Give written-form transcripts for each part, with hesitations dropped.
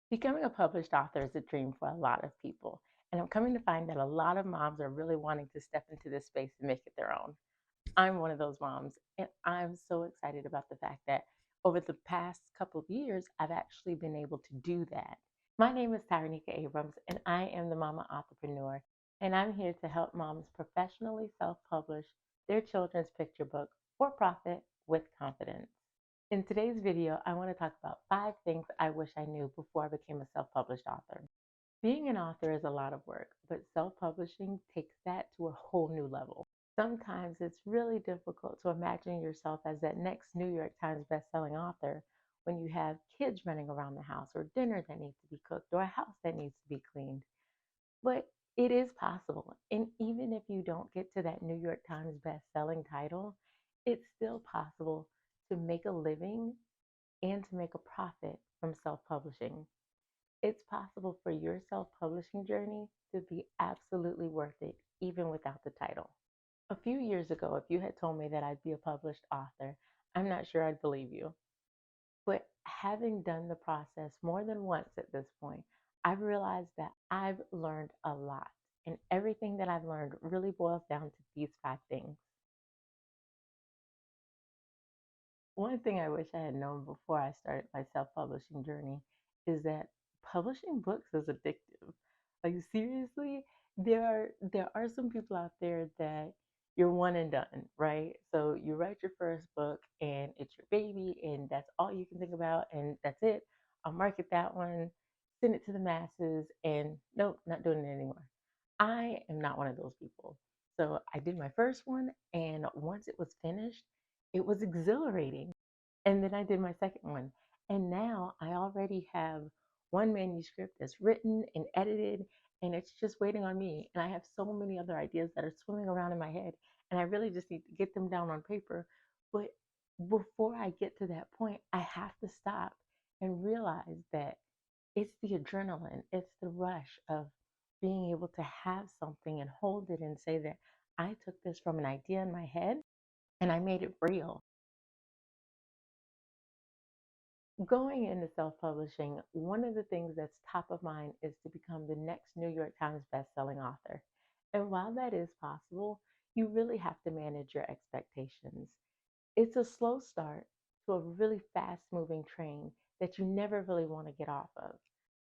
Becoming a published author is a dream for a lot of people, and I'm coming to find that a lot of moms are really wanting to step into this space and make it their own. I'm one of those moms, and I'm so excited about the fact that over the past couple of years, I've actually been able to do that. My name is Tyranika Abrams, and I am the Mama Entrepreneur, and I'm here to help moms professionally self publish their children's picture book for profit with confidence. In today's video, I want to talk about 5 things I wish I knew before I became a self published author. Being an author is a lot of work, but self publishing takes that to a whole new level. Sometimes it's really difficult to imagine yourself as that next New York Times bestselling author when you have kids running around the house, or dinner that needs to be cooked, or a house that needs to be cleaned. But it is possible. And even if you don't get to that New York Times best-selling title, it's still possible to make a living and to make a profit from self-publishing. It's possible for your self-publishing journey to be absolutely worth it, even without the title. A few years ago, if you had told me that I'd be a published author, I'm not sure I'd believe you. But having done the process more than once at this point, I've realized that I've learned a lot. And everything that I've learned really boils down to these 5 things. One thing I wish I had known before I started my self publishing journey is that publishing books is addictive. Like, seriously, there are some people out there that you're one and done, right? So you write your first book and it's your baby and that's all you can think about and that's it. I'll market that one, send it to the masses, and nope, not doing it anymore. I am not one of those people. So I did my first one, and once it was finished, it was exhilarating. And then I did my second one. And now I already have one manuscript that's written and edited, and it's just waiting on me. And I have so many other ideas that are swimming around in my head, and I really just need to get them down on paper. But before I get to that point, I have to stop and realize that it's the adrenaline, it's the rush of being able to have something and hold it and say that I took this from an idea in my head and I made it real. Going into self-publishing, one of the things that's top of mind is to become the next New York Times bestselling author. And while that is possible, you really have to manage your expectations. It's a slow start to a really fast-moving train that you never really want to get off of.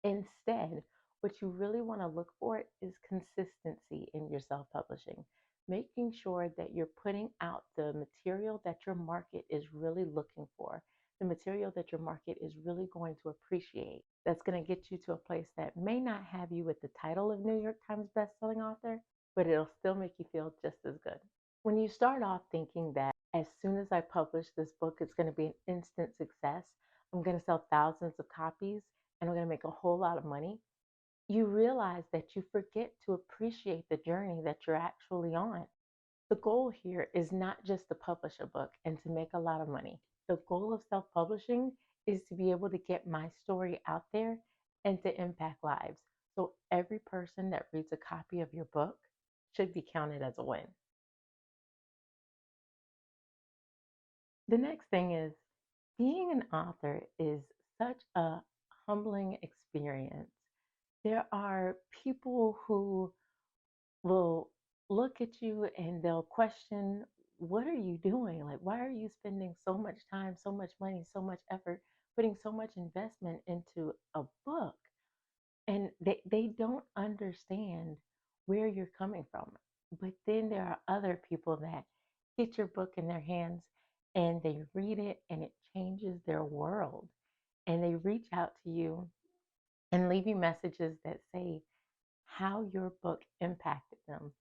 Instead, what you really want to look for is consistency in your self-publishing, making sure that you're putting out the material that your market is really looking for, the material that your market is really going to appreciate. That's going to get you to a place that may not have you with the title of New York Times bestselling author, but it'll still make you feel just as good. When you start off thinking that as soon as I publish this book, it's going to be an instant success, I'm going to sell thousands of copies, and I'm going to make a whole lot of money, you realize that you forget to appreciate the journey that you're actually on. The goal here is not just to publish a book and to make a lot of money. The goal of self publishing is to be able to get my story out there and to impact lives. So every person that reads a copy of your book should be counted as a win. The next thing is, being an author is such a humbling experience. There are people who will look at you and they'll question, what are you doing? Like, why are you spending so much time, so much money, so much effort, putting so much investment into a book? And they don't understand where you're coming from. But then there are other people that get your book in their hands and they read it and it changes their world. And they reach out to you and leave you messages that say how your book impacted them.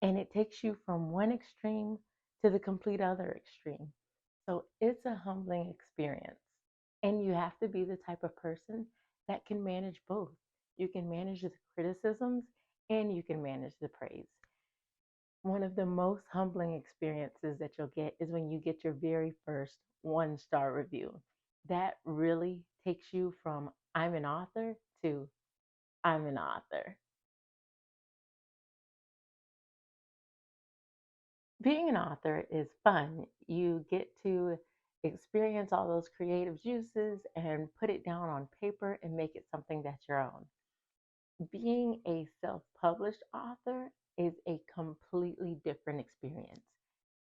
And it takes you from one extreme to the complete other extreme. So it's a humbling experience. And you have to be the type of person that can manage both. You can manage the criticisms and you can manage the praise. One of the most humbling experiences that you'll get is when you get your very first 1-star review. That really takes you from I'm an author to I'm an author. Being an author is fun. You get to experience all those creative juices and put it down on paper and make it something that's your own. Being a self published author is a completely different experience.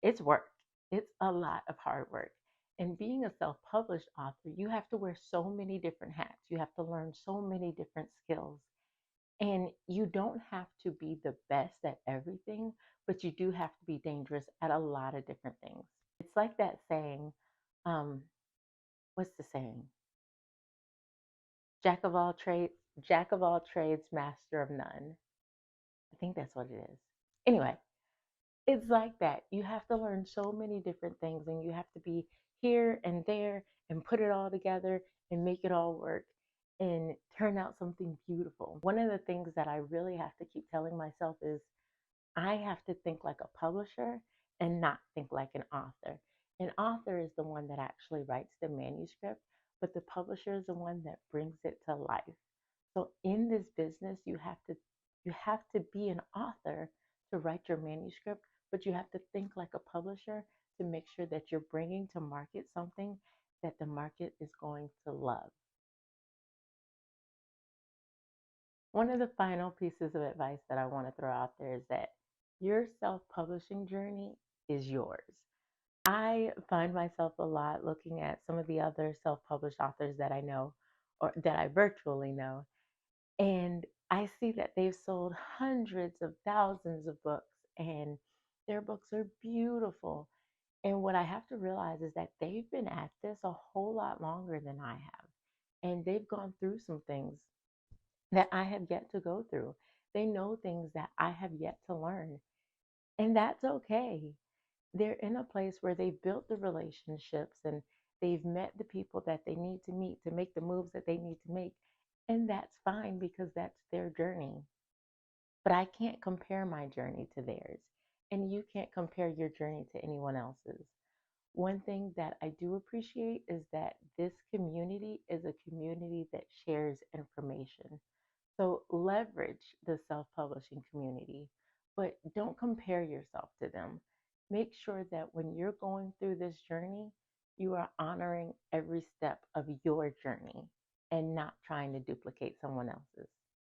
It's work, it's a lot of hard work. And being a self published author, you have to wear so many different hats, you have to learn so many different skills. And you don't have to be the best at everything, but you do have to be dangerous at a lot of different things. It's like that saying, um, what's the saying? Jack of all trades, master of none. I think that's what it is. Anyway, it's like that. You have to learn so many different things and you have to be here and there and put it all together and make it all work and turn out something beautiful. One of the things that I really have to keep telling myself is I have to think like a publisher and not think like an author. An author is the one that actually writes the manuscript, but the publisher is the one that brings it to life. So in this business, you have to be an author to write your manuscript, but you have to think like a publisher to make sure that you're bringing to market something that the market is going to love. One of the final pieces of advice that I want to throw out there is that your self publishing journey is yours. I find myself a lot looking at some of the other self published authors that I know or that I virtually know, and I see that they've sold hundreds of thousands of books and their books are beautiful. And what I have to realize is that they've been at this a whole lot longer than I have. And they've gone through some things that I have yet to go through. They know things that I have yet to learn. And that's okay. They're in a place where they've built the relationships and they've met the people that they need to meet to make the moves that they need to make. And that's fine because that's their journey. But I can't compare my journey to theirs. And you can't compare your journey to anyone else's. One thing that I do appreciate is that this community is a community that shares information. So leverage the self publishing community, but don't compare yourself to them. Make sure that when you're going through this journey, you are honoring every step of your journey and not trying to duplicate someone else's.